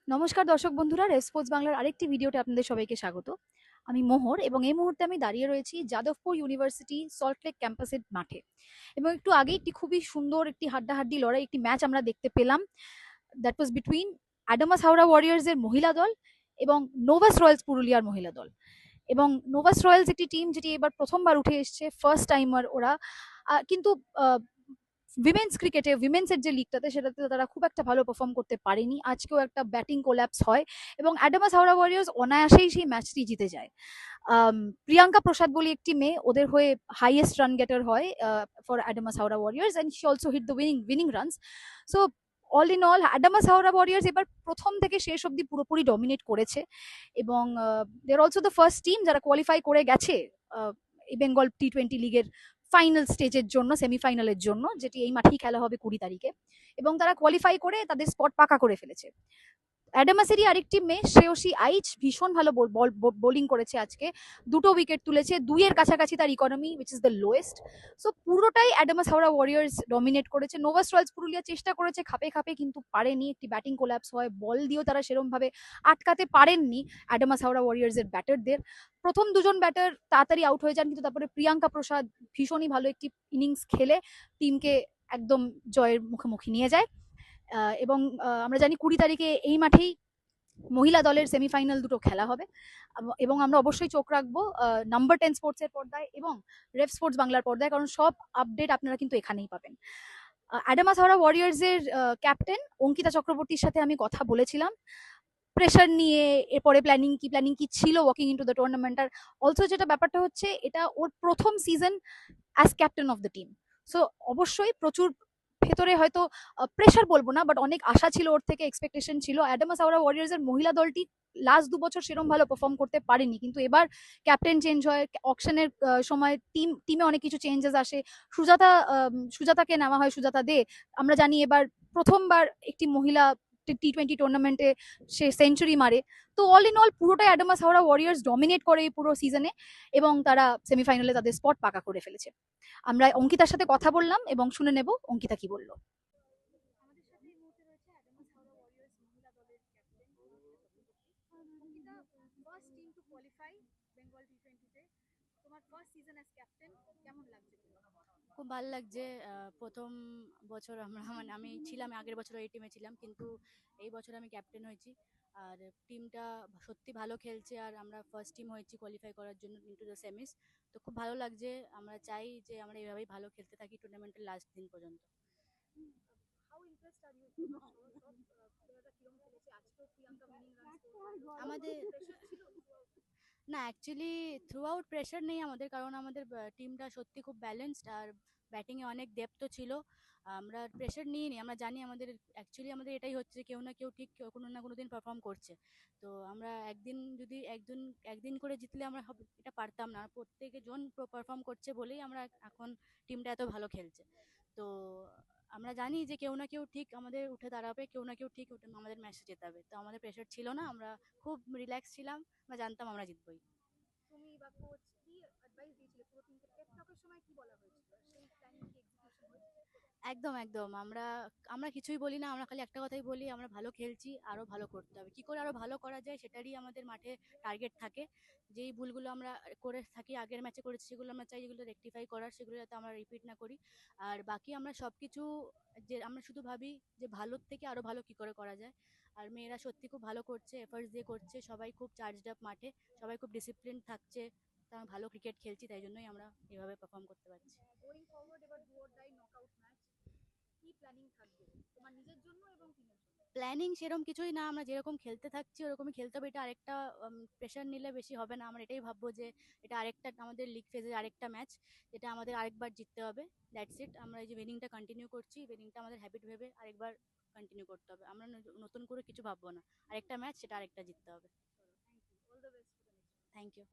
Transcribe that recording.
নমস্কার দর্শক বন্ধুরা, রেসপোর্টস বাংলার আরেকটি ভিডিওতে আপনাদের সবাইকে স্বাগত। আমি মোহর এবং এই মুহূর্তে আমি দাঁড়িয়ে রয়েছি যাদবপুর ইউনিভার্সিটি সল্টলেক ক্যাম্পাসের মাঠে। এবং একটু আগে একটি খুবই সুন্দর একটি হাড্ডাহাড্ডি লড়াই, একটি ম্যাচ আমরা দেখতে পেলাম। That was between Adamas Howrah warriors এর মহিলা দল এবং নোভাস রয়্যালস পুরুলিয়ার মহিলা দল। এবং নোভাস রয়্যালস একটি টিম যেটি এবার প্রথমবার উঠে এসছে, ফার্স্ট টাইমার ওরা। কিন্তু উইমেন্স ক্রিকেটে উইমেন্সের যে লিগটাতে সেটাতে তারা খুব একটা ভালো পারফর্ম করতে পারেনি। আজকেও একটা ব্যাটিং কোল্যাপস হয় এবং অ্যাডামাস হাওড়া ওয়ারিয়ার্স অনায়াসেই সেই ম্যাচটি জিতে যায়। প্রিয়াঙ্কা প্রসাদ বলে একটি মেয়ে ওদের হয়ে হাইয়েস্ট রান গেটার হয় for Adamas Howrah warriors, and she also hit the winning runs. So all in all Adamas Howrah warriors এবার প্রথম থেকে শেষ অব্দি পুরোপুরি ডমিনেট করেছে। এবং they are also the first team যারা কোয়ালিফাই করে গেছে বেঙ্গল T20 লিগের ফাইনাল স্টেজের জন্য, সেমিফাইনালের জন্য, যেটি এই মাঠেই খেলা হবে 20 তারিখে। এবং তারা কোয়ালিফাই করে তাদের স্পট পাকা করে ফেলেছে। অ্যাডামাসেরই আরেকটি মেয়ে শ্রেয়সী আইচ ভীষণ ভালো বোলিং করেছে আজকে, দুটো উইকেট তুলেছে, দুইয়ের কাছাকাছি তার economy which is the lowest. So পুরোটাই অ্যাডামাস হাওড়া ওয়ারিয়ার্স ডমিনেট করেছে। নোভাস রয়্যালস পুরুলিয়া চেষ্টা করেছে খাপে খাপে, কিন্তু পারেনি। একটি ব্যাটিং কোল্যাপস হয়, বল দিয়েও তারা সেরকম ভাবে আটকাতে পারেননি অ্যাডামাস হাওড়া ওয়ারিয়ার্স এর ব্যাটারদের। প্রথম দুজন ব্যাটার তাড়াতাড়ি আউট হয়ে যান, কিন্তু তারপরে প্রিয়াঙ্কা প্রসাদ ভীষণই ভালো একটি ইনিংস খেলে টিমকে একদম জয়ের মুখোমুখি নিয়ে যায়। এবং আমরা জানি 20 তারিখে এই মাঠেই মহিলা দলের সেমিফাইনাল দুটো খেলা হবে। এবং আমরা অবশ্যই চোখ রাখবো নাম্বার 10 স্পোর্টসের পর্দায় এবং রেফ স্পোর্টস বাংলার পর্দায়, কারণ সব আপডেট আপনারা কিন্তু এখানেই পাবেন। অ্যাডামাস হাওড়া ওয়ারিয়ার্স এর ক্যাপ্টেন অঙ্কিতা চক্রবর্তীর সাথে আমি কথা বলেছিলাম প্রেশার নিয়ে, এরপরে প্ল্যানিং কি ছিল walking into the tournament. Are also যেটা ব্যাপারটা হচ্ছে, এটা ওর প্রথম season as captain of the team. So অবশ্যই প্রচুর ভেতরে হয়তো প্রেশার বলবো না, বাট অনেক আশা ছিল ওর থেকে, এক্সপেকটেশন ছিল। অ্যাডামাস হাওড়া ওয়ারিয়ার্স এর মহিলা দলটি লাস্ট 2 বছর সেরকম ভালো পারফর্ম করতে পারেনি, কিন্তু এবার ক্যাপ্টেন চেঞ্জ হয়, অকশনের সময় টিমে অনেক কিছু চেঞ্জেস আসে। সুজাতাকে নেওয়া হয়, সুজাতা দে। আমরা জানি এবার প্রথমবার একটি মহিলা T20 টুর্নামেন্টে সে সেঞ্চুরি মারে। তো অল ইন অল পুরোটাই অ্যাডামাস হাওড়া ওয়ারিয়ার্স ডমিনেট করে এই পুরো সিজনে, এবং তারা সেমিফাইনালে তাদের স্পট পাকা করে ফেলেছে। আমরা অঙ্কিতার সাথে কথা বললাম এবং শুনে নেব অঙ্কিতা কি বলল। খুব ভালো লাগছে। প্রথম বছর আমরা মানে আমি ছিলাম, আগের বছর এই টিমে ছিলাম, কিন্তু এই বছর আমি ক্যাপ্টেন হয়েছি। আর টিমটা সত্যি ভালো খেলছে, আর আমরা ফার্স্ট টিম হয়েছি কোয়ালিফাই করার জন্য ইনটু দ্য সেমিস। তো খুব ভালো লাগছে। আমরা চাই যে আমরা এইভাবেই ভালো খেলতে থাকি টুর্নামেন্টের লাস্ট দিন পর্যন্ত। আমাদের না, অ্যাকচুয়ালি থ্রু আউট প্রেশার নেই আমাদের, কারণ আমাদের টিমটা সত্যি খুব ব্যালেন্সড, আর ব্যাটিংয়ে অনেক ডেপথও ছিল। আমরা প্রেশার নিইনি, আমরা জানি আমাদের অ্যাকচুয়ালি আমাদের এটাই হচ্ছে, কেউ না কেউ ঠিক কোনো না কোনো দিন পারফর্ম করছে। তো আমরা একদিন যদি একদিন একদিন করে জিতলে আমরা এটা পারতাম না। প্রত্যেকে জন পারফর্ম করছে বলেই আমরা এখন টিমটা এত ভালো খেলছে। তো আমরা জানি যে কেউ না কেউ ঠিক আমাদের উঠে দাঁড়াবে, কেউ না কেউ ঠিক আমাদের ম্যাচে জেতাবে। তো আমাদের প্রেশার ছিল না, আমরা খুব রিল্যাক্স ছিলাম, আমরা জানতাম আমরা জিতবই। তুমি বা কোচ কি অ্যাডভাইস দিয়েছিলে পুরো টিমকে? পেপ টকের সময় কি বলা হয়েছিল? সেই প্ল্যানিং কি এক্সিকিউশন হয়েছে? একদম, একদম। আমরা আমরা কিছুই বলি না, আমরা খালি একটা কথাই বলি, আমরা ভালো খেলছি, আরো ভালো করতে হবে। কি করে আরো ভালো করা যায় সেটারই আমাদের মাঠে টার্গেট থাকে। যেই ভুলগুলো আমরা করে থাকি, আগের ম্যাচে করেছি, সেগুলো আমরা চাই যেগুলো রেকটিফাই করার, সেগুলো যাতে আমরা রিপিট না করি। আর বাকি আমরা সবকিছু, যে আমরা শুধু ভাবি যে ভালোর থেকে আরো ভালো কি করে করা যায়। আর মেয়েরা সত্যি খুব ভালো করছে, এফার্টস দিয়ে করছে, সবাই খুব চার্জড আপ মাঠে, সবাই খুব ডিসিপ্লিন থাকছে। তা ভালো ক্রিকেট খেলছি, তাই জন্যই আমরা এভাবে পারফর্ম করতে পারছি। গোয়িং ফরওয়ার্ড এবার do or die knockout match, কি প্ল্যানিং থাকবে তোমার নিজের জন্য এবং টিমের জন্য? প্ল্যানিং সেরকম কিছুই না, আমরা যেরকম খেলতে থাকছি ওরকমই খেলতে হবে। এটা আরেকটা প্রেশার নিলে বেশি হবে না। আমরা এটাই ভাববো যে এটা আরেকটা আমাদের লিগ ফেজের আরেকটা ম্যাচ, যেটা আমাদের আরেকবার জিততে হবে। That's it. আমরা এই যে উইনিংটা কন্টিনিউ করছি, উইনিংটা আমাদের হ্যাবিট ভেবে আরেকবার কন্টিনিউ করতে হবে। আমরা নতুন করে কিছু ভাববো না। আরেকটা ম্যাচ, সেটা আরেকটা জিততে হবে। Thank you, all the best for the next. Thank you.